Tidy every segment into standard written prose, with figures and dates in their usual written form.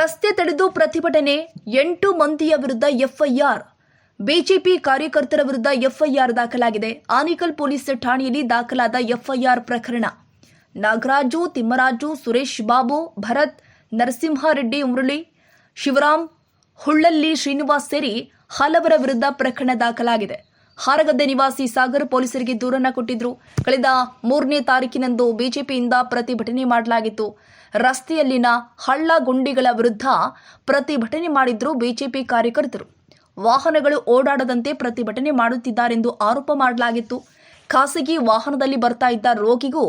ರಸ್ತೆ ತಡೆದು ಪ್ರತಿಭಟನೆ 8 ಮಂದಿಯ ವಿರುದ್ಧ ಎಫ್ಐಆರ್. ಬಿಜೆಪಿ ಕಾರ್ಯಕರ್ತರ ವಿರುದ್ಧ ಎಫ್ಐಆರ್ ದಾಖಲಾಗಿದೆ. ಆನೇಕಲ್ ಪೊಲೀಸ್ ಠಾಣೆಯಲ್ಲಿ ದಾಖಲಾದ ಎಫ್ಐಆರ್ ಪ್ರಕರಣ. ನಾಗರಾಜು, ತಿಮ್ಮರಾಜು, ಸುರೇಶ್ ಬಾಬು, ಭರತ್, ನರಸಿಂಹಾರೆಡ್ಡಿ, ಮುರಳಿ, ಶಿವರಾಮ್, ಹುಳ್ಳಲ್ಲಿ ಶ್ರೀನಿವಾಸ್ ಸೇರಿ ಹಲವರ ವಿರುದ್ಧ ಪ್ರಕರಣ ದಾಖಲಾಗಿದೆ. ಹಾರಗದ್ದೆ ನಿವಾಸಿ ಸಾಗರ್ ಪೊಲೀಸರಿಗೆ ದೂರನ್ನ ಕೊಟ್ಟಿದ್ರು. ಕಳೆದ 3ನೇ ತಾರೀಕಿನಂದು ಬಿಜೆಪಿಯಿಂದ ಪ್ರತಿಭಟನೆ ಮಾಡಲಾಗಿತ್ತು. ರಸ್ತೆಯಲ್ಲಿನ ಹಳ್ಳ ಗುಂಡಿಗಳ ವಿರುದ್ಧ ಪ್ರತಿಭಟನೆ ಮಾಡಿದ್ರು ಬಿಜೆಪಿ ಕಾರ್ಯಕರ್ತರು. ವಾಹನಗಳು ಓಡಾಡದಂತೆ ಪ್ರತಿಭಟನೆ ಮಾಡುತ್ತಿದ್ದಾರೆಂದು ಆರೋಪ ಮಾಡಲಾಗಿತ್ತು. ಖಾಸಗಿ ವಾಹನದಲ್ಲಿ ಬರ್ತಾ ಇದ್ದ ರೋಗಿಗೂ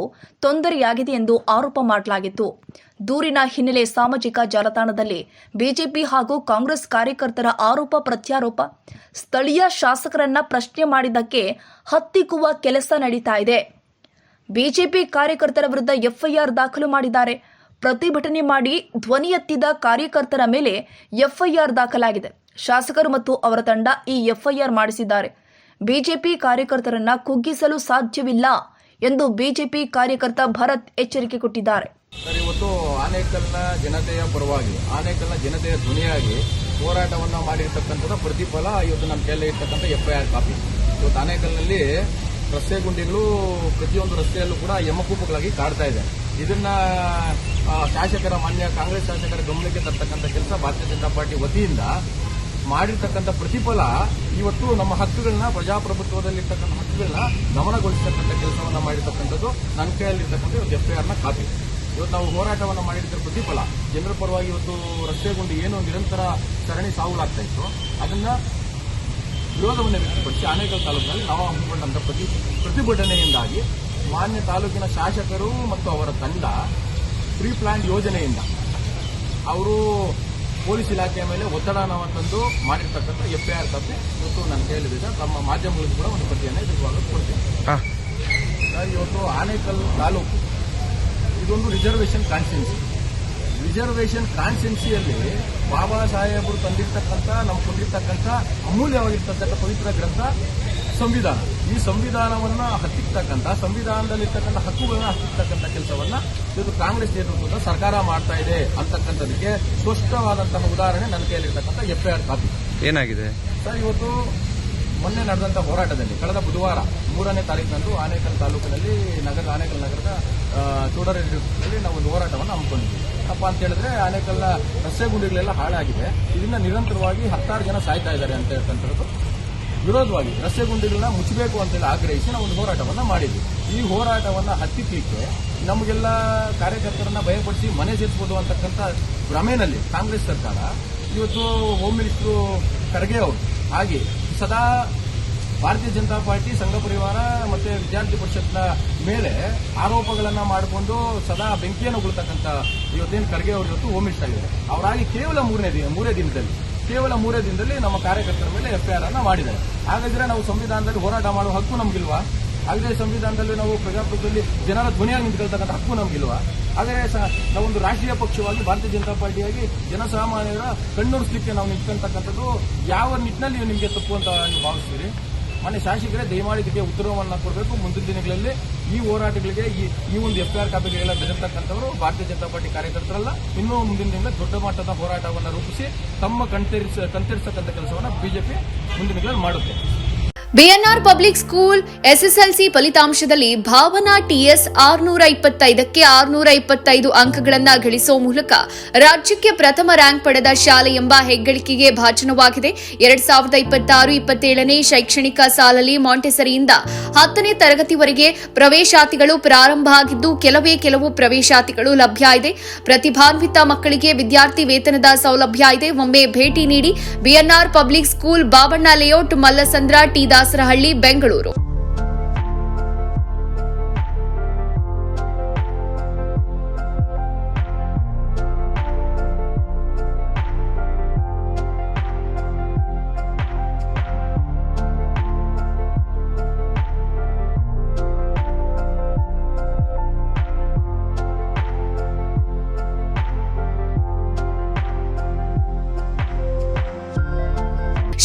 ತೊಂದರೆಯಾಗಿದೆ ಎಂದು ಆರೋಪ ಮಾಡಲಾಗಿತ್ತು. ದೂರಿನ ಹಿನ್ನೆಲೆ ಸಾಮಾಜಿಕ ಜಾಲತಾಣದಲ್ಲಿ ಬಿಜೆಪಿ ಹಾಗೂ ಕಾಂಗ್ರೆಸ್ ಕಾರ್ಯಕರ್ತರ ಆರೋಪ ಪ್ರತ್ಯಾರೋಪ. ಸ್ಥಳೀಯ ಶಾಸಕರನ್ನ ಪ್ರಶ್ನೆ ಮಾಡಿದ್ದಕ್ಕೆ ಹತ್ತಿಕ್ಕುವ ಕೆಲಸ ನಡೀತಾ ಇದೆ. ಬಿಜೆಪಿ ಕಾರ್ಯಕರ್ತರ ವಿರುದ್ಧ ಎಫ್ಐಆರ್ ದಾಖಲು ಮಾಡಿದ್ದಾರೆ. ಪ್ರತಿಭಟನೆ ಮಾಡಿ ಧ್ವನಿ ಎತ್ತಿದ ಕಾರ್ಯಕರ್ತರ ಮೇಲೆ ಎಫ್ಐಆರ್ ದಾಖಲಾಗಿದೆ. ಶಾಸಕರು ಮತ್ತು ಅವರ ತಂಡ ಈ ಎಫ್ಐಆರ್ ಮಾಡಿಸಿದ್ದಾರೆ. ಬಿಜೆಪಿ ಕಾರ್ಯಕರ್ತರನ್ನ ಕುಗ್ಗಿಸಲು ಸಾಧ್ಯವಿಲ್ಲ ಎಂದು ಬಿಜೆಪಿ ಕಾರ್ಯಕರ್ತ ಭರತ್ ಎಚ್ಚರಿಕೆ ಕೊಟ್ಟಿದ್ದಾರೆ. ಇವತ್ತು ಆನೇಕಲ್ನ ಜನತೆಯ ಪರವಾಗಿ, ಆನೇಕಲ್ನ ಜನತೆಯ ಧ್ವನಿಯಾಗಿ ಹೋರಾಟವನ್ನು ಮಾಡಿರ್ತಕ್ಕಂಥದ್ದು ಪ್ರತಿಫಲ ಇವತ್ತು ನಮ್ಮ ಕೈಯಲ್ಲಿ ಇರ್ತಕ್ಕಂಥ ಎಫ್ಐಆರ್ ಕಾಪಿ. ಇವತ್ತು ಆನೇಕಲ್ನಲ್ಲಿ ರಸ್ತೆ ಗುಂಡಿಗಳು ಪ್ರತಿಯೊಂದು ರಸ್ತೆಯಲ್ಲೂ ಕೂಡ ಯಮಕೂಪಗಳಾಗಿ ಕಾಡ್ತಾ ಇದೆ. ಇದನ್ನ ಶಾಸಕರ, ಮಾನ್ಯ ಕಾಂಗ್ರೆಸ್ ಶಾಸಕರ ಗಮನಕ್ಕೆ ತರ್ತಕ್ಕಂಥ ಕೆಲಸ ಭಾರತೀಯ ಜನತಾ ಪಾರ್ಟಿ ವತಿಯಿಂದ ಮಾಡಿರ್ತಕ್ಕಂಥ ಪ್ರತಿಫಲ ಇವತ್ತು ನಮ್ಮ ಹಕ್ಕುಗಳನ್ನ, ಪ್ರಜಾಪ್ರಭುತ್ವದಲ್ಲಿರ್ತಕ್ಕಂಥ ಹಕ್ಕುಗಳನ್ನ ಗಮನಗೊಳಿಸತಕ್ಕಂಥ ಕೆಲಸವನ್ನ ಮಾಡಿರ್ತಕ್ಕಂಥದ್ದು ನನ್ನ ಕೈಯಲ್ಲಿರ್ತಕ್ಕಂಥ ಇವತ್ತು ಎಫ್ಐಆರ್ನ ಕಾಪಿ. ಇವತ್ತು ನಾವು ಹೋರಾಟವನ್ನು ಮಾಡಿದ ಪ್ರತಿಫಲ ಜನರ ಪರವಾಗಿ ಇವತ್ತು ರಸ್ತೆ ಗುಂಡಿ ಏನು ನಿರಂತರ ಸರಣಿ ಸಾವುಗಳಾಗ್ತಾ ಇತ್ತು, ಅದನ್ನ ವಿರೋಧವನ್ನು ವ್ಯಕ್ತಪಡಿಸಿ ಆನೇಕಲ್ ತಾಲೂಕಿನಲ್ಲಿ ನಾವು ಹಮ್ಮಿಕೊಂಡಂಥ ಪ್ರತಿಭಟನೆಯಿಂದಾಗಿ ಮಾನ್ಯ ತಾಲೂಕಿನ ಶಾಸಕರು ಮತ್ತು ಅವರ ತಂಡ ಪ್ರೀ ಪ್ಲಾನ್ ಯೋಜನೆಯಿಂದ ಅವರು ಪೊಲೀಸ್ ಇಲಾಖೆಯ ಮೇಲೆ ಒತ್ತಡವನ್ನು ತಂದು ಮಾಡಿರ್ತಕ್ಕಂಥ ಎಫ್ಐಆರ್ ಕಾಪಿ ಇವತ್ತು ನನ್ನ ಕೈಯಲ್ಲಿದೆ ಸರ್. ತಮ್ಮ ಮಾಧ್ಯಮಗಳಿಗೂ ಕೂಡ ಒಂದು ಪ್ರತಿಯನ್ನು ಇದುವಾಗ ಕೊಡ್ತೀನಿ. ಇವತ್ತು ಆನೇಕಲ್ ತಾಲೂಕು ಇದೊಂದು ರಿಸರ್ವೇಷನ್ ಕಾನ್ಸ್ಟಿಟ್ಯೂನ್ಸಿ. ರಿಸರ್ವೇಷನ್ ಕಾನ್ಸ್ಟಿಟ್ಯೂನ್ಸಿಯಲ್ಲಿ ಬಾಬಾ ಸಾಹೇಬರು ತಂದಿರ್ತಕ್ಕಂಥ, ನಮ್ಗೆ ಕೊಟ್ಟಿರ್ತಕ್ಕಂಥ ಅಮೂಲ್ಯವಾಗಿರ್ತಕ್ಕಂಥ ಪವಿತ್ರ ಗ್ರಂಥ ಸಂವಿಧಾನ. ಈ ಸಂವಿಧಾನವನ್ನು ಹತ್ತಿರ್ತಕ್ಕಂಥ, ಸಂವಿಧಾನದಲ್ಲಿರ್ತಕ್ಕಂಥ ಹಕ್ಕುಗಳನ್ನ ಹತ್ತಿರ್ತಕ್ಕಂಥ ಕೆಲಸವನ್ನ ಇವತ್ತು ಕಾಂಗ್ರೆಸ್ ನೇತೃತ್ವದ ಸರ್ಕಾರ ಮಾಡ್ತಾ ಇದೆ ಅಂತಕ್ಕಂಥದಕ್ಕೆ ಸ್ಪಷ್ಟವಾದಂತಹ ಉದಾಹರಣೆ ನನ್ನ ಕೈಯಲ್ಲಿರ್ತಕ್ಕಂಥ ಎಫ್ಐಆರ್ ಕಾಪಿ. ಏನಾಗಿದೆ ಸರ್, ಇವತ್ತು ಮೊನ್ನೆ ನಡೆದಂಥ ಹೋರಾಟದಲ್ಲಿ ಕಳೆದ ಬುಧವಾರ 3ನೇ ತಾರೀಕಿನಂದು ಆನೇಕಲ್ ತಾಲೂಕಿನಲ್ಲಿ ಆನೇಕಲ್ ನಗರದ ಚೋಡರೆಡ್ಡಿಯಲ್ಲಿ ನಾವು ಒಂದು ಹೋರಾಟವನ್ನು ಹಮ್ಮಿಕೊಂಡಿದ್ದೀವಿ. ಏನಪ್ಪ ಅಂತ ಹೇಳಿದ್ರೆ, ಆನೇಕಲ್ನ ರಸ್ತೆ ಗುಂಡಿಗಳೆಲ್ಲ ಹಾಳಾಗಿದೆ, ಇದನ್ನ ನಿರಂತರವಾಗಿ 10 ಜನ ಸಾಯ್ತಾ ಇದ್ದಾರೆ ಅಂತ ಹೇಳ್ತಕ್ಕಂಥದ್ದು ವಿರೋಧವಾಗಿ ರಸ್ತೆ ಗುಂಡಿಗಳನ್ನ ಮುಚ್ಚಬೇಕು ಅಂತೇಳಿ ಆಗ್ರಹಿಸಿ ನಾವು ಒಂದು ಹೋರಾಟವನ್ನು ಮಾಡಿದ್ವಿ. ಈ ಹೋರಾಟವನ್ನು ಹತ್ತಿಕ್ಕಲಿಕ್ಕೆ ನಮಗೆಲ್ಲ ಕಾರ್ಯಕರ್ತರನ್ನ ಭಯಪಡಿಸಿ ಮನೆ ಸೇರಿಸಬಹುದು ಅಂತಕ್ಕಂಥ ಭ್ರಮೆನಲ್ಲಿ ಕಾಂಗ್ರೆಸ್ ಸರ್ಕಾರ ಇವತ್ತು ಹೋಮ್ ಮಿನಿಸ್ಟರ್ ಖರ್ಗೆ ಅವರು ಹಾಗೆ ಸದಾ ಭಾರತೀಯ ಜನತಾ ಪಾರ್ಟಿ, ಸಂಘ ಪರಿವಾರ ಮತ್ತೆ ವಿದ್ಯಾರ್ಥಿ ಪರಿಷತ್ನ ಮೇಲೆ ಆರೋಪಗಳನ್ನ ಮಾಡಿಕೊಂಡು ಸದಾ ಬೆಂಕಿಯನ್ನು ಉಗುಳ್ತಕ್ಕಂಥ ಇವತ್ತೇನು ಖರ್ಗೆ ಅವರು ಇವತ್ತು ಹೋಮ್ ಮಿನಿಸ್ಟರ್ ಆಗಿದ್ದಾರೆ. ಅವರಾಗಿ ಕೇವಲ ಮೂರೇ ದಿನದಲ್ಲಿ ನಮ್ಮ ಕಾರ್ಯಕರ್ತರ ಮೇಲೆ ಎಫ್ಐಆರ್ ಅನ್ನ ಮಾಡಿದ್ದಾರೆ. ಹಾಗಾದ್ರೆ ನಾವು ಸಂವಿಧಾನದಲ್ಲಿ ಹೋರಾಟ ಮಾಡುವ ಹಕ್ಕು ನಮ್ಗಿಲ್ವಾ? ಹಾಗಾದ್ರೆ ಸಂವಿಧಾನದಲ್ಲಿ ನಾವು ಪ್ರಜಾಪ್ರಭುತ್ವದಲ್ಲಿ ಜನರ ಧ್ವನಿಯಾಗಿ ನಿಂತ್ಕೊಳ್ತಕ್ಕಂಥ ಹಕ್ಕು ನಮ್ಗಿಲ್ವಾ? ಹಾಗಾದ್ರೆ ನಾವೊಂದು ರಾಷ್ಟ್ರೀಯ ಪಕ್ಷವಾಗಿ ಭಾರತೀಯ ಜನತಾ ಪಾರ್ಟಿಯಾಗಿ ಜನಸಾಮಾನ್ಯರ ಕಣ್ಣೊರೆಸಲಿಕ್ಕೆ ನಾವು ನಿಂತ್ಕೊಳ್ತಕ್ಕಂಥದ್ದು ಯಾವ ನಿಟ್ಟಿನಲ್ಲಿ ನಿಮಗೆ ತಪ್ಪು ಅಂತ ನೀವು ಭಾವಿಸ್ತೀರಿ? ಮನೆ ಶಾಸಕರೇ ದಯಮಾಡಿ ಇದಕ್ಕೆ ಉತ್ತರವನ್ನು ಕೊಡಬೇಕು. ಮುಂದಿನ ದಿನಗಳಲ್ಲಿ ಈ ಹೋರಾಟಗಳಿಗೆ ಈ ಒಂದು ಎಫ್ಐಆರ್ ಕಾಪಿಗೆಲ್ಲ ಬೆದರ್ತಕ್ಕಂಥವರು ಭಾರತೀಯ ಜನತಾ ಪಾರ್ಟಿ ಕಾರ್ಯಕರ್ತರಲ್ಲ. ಇನ್ನೂ ಮುಂದಿನ ದಿನಗಳಲ್ಲಿ ದೊಡ್ಡ ಮಟ್ಟದ ಹೋರಾಟವನ್ನು ರೂಪಿಸಿ ತಮ್ಮ ಕಣ್ತೆರಿಸತಕ್ಕಂಥ ಕೆಲಸವನ್ನು ಬಿಜೆಪಿ ಮುಂದಿನ ದಿನಗಳಲ್ಲಿ ಮಾಡುತ್ತೆ. ಬಿಎನ್ಆರ್ ಪಬ್ಲಿಕ್ ಸ್ಕೂಲ್ ಎಸ್ಎಸ್ಎಲ್ಸಿ ಫಲಿತಾಂಶದಲ್ಲಿ ಭಾವನಾ ಟಿಎಸ್ 625ಕ್ಕೆ 625 ಅಂಕಗಳನ್ನ ಗಳಿಸುವ ಮೂಲಕ ರಾಜ್ಯಕ್ಕೆ ಪ್ರಥಮ ರ್ಯಾಂಕ್ ಪಡೆದ ಶಾಲೆ ಎಂಬ ಹೆಗ್ಗಳಿಕೆಗೆ ಭಾಜನವಾಗಿದೆ. 2026-27ನೇ ಶೈಕ್ಷಣಿಕ ಸಾಲಲ್ಲಿ ಮಾಂಟೆಸರಿಯಿಂದ 10ನೇ ತರಗತಿವರೆಗೆ ಪ್ರವೇಶಾತಿಗಳು ಪ್ರಾರಂಭ ಆಗಿದ್ದು ಕೆಲವು ಪ್ರವೇಶಾತಿಗಳು ಲಭ್ಯ ಇದೆ. ಪ್ರತಿಭಾನ್ವಿತ ಮಕ್ಕಳಿಗೆ ವಿದ್ಯಾರ್ಥಿ ವೇತನದ ಸೌಲಭ್ಯ ಇದೆ. ಒಮ್ಮೆ ಭೇಟಿ ನೀಡಿ. BNR public school, Babanna layout, Mallasandra, T Dasarahalli, Bengaluru.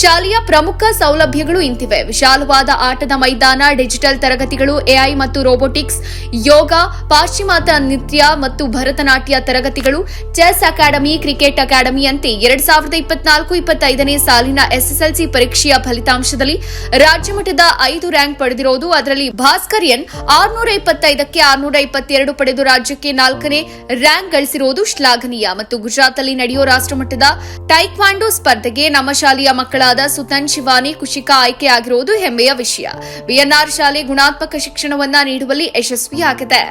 ಶಾಲೆಯ ಪ್ರಮುಖ ಸೌಲಭ್ಯಗಳು ಇಂತಿವೆ: ವಿಶಾಲವಾದ ಆಟದ ಮೈದಾನ, ಡಿಜಿಟಲ್ ತರಗತಿಗಳು, ಎಐ ಮತ್ತು ರೋಬೋಟಿಕ್ಸ್, ಯೋಗ, ಪಾಶ್ಚಿಮಾತ್ಯ ನೃತ್ಯ ಮತ್ತು ಭರತನಾಟ್ಯ ತರಗತಿಗಳು, ಚೆಸ್ ಅಕಾಡೆಮಿ, ಕ್ರಿಕೆಟ್ ಅಕಾಡೆಮಿ ಅಂತೆ 2024-25ನೇ ಸಾಲಿನ ಎಸ್ಎಸ್ಎಲ್ಸಿ ಪರೀಕ್ಷೆಯ ಫಲಿತಾಂಶದಲ್ಲಿ ರಾಜ್ಯಮಟ್ಟದ 5 ರ್ಯಾಂಕ್ ಪಡೆದಿರುವುದು. ಅದರಲ್ಲಿ ಭಾಸ್ಕರ್ಯನ್ 625ಕ್ಕೆ 622 ಪಡೆದು ರಾಜ್ಯಕ್ಕೆ 4ನೇ ರ್ಯಾಂಕ್ ಗಳಿಸಿರುವುದು ಶ್ಲಾಘನೀಯ. ಮತ್ತು ಗುಜರಾತ್ನಲ್ಲಿ ನಡೆಯುವ ರಾಷ್ಟ್ರಮಟ್ಟದ ಟೈಕ್ವಾಂಡೋ ಸ್ಪರ್ಧೆಗೆ ನಮ್ಮ ಶಾಲೆಯ ಮಕ್ಕಳಾದ ಸುತನ್, ಶಿವಾನಿ, ಕುಶಿಕಾ ಆಯ್ಕೆಯಾಗಿರುವುದು ಹೆಮ್ಮೆಯ ವಿಷಯ. ಬಿಎನ್ಆರ್ ಶಾಲೆ ಗುಣಾತ್ಮಕ ಶಿಕ್ಷಣವನ್ನ ನೀಡುವಲ್ಲಿ ಯಶಸ್ವಿಯಾಗಿದೆ.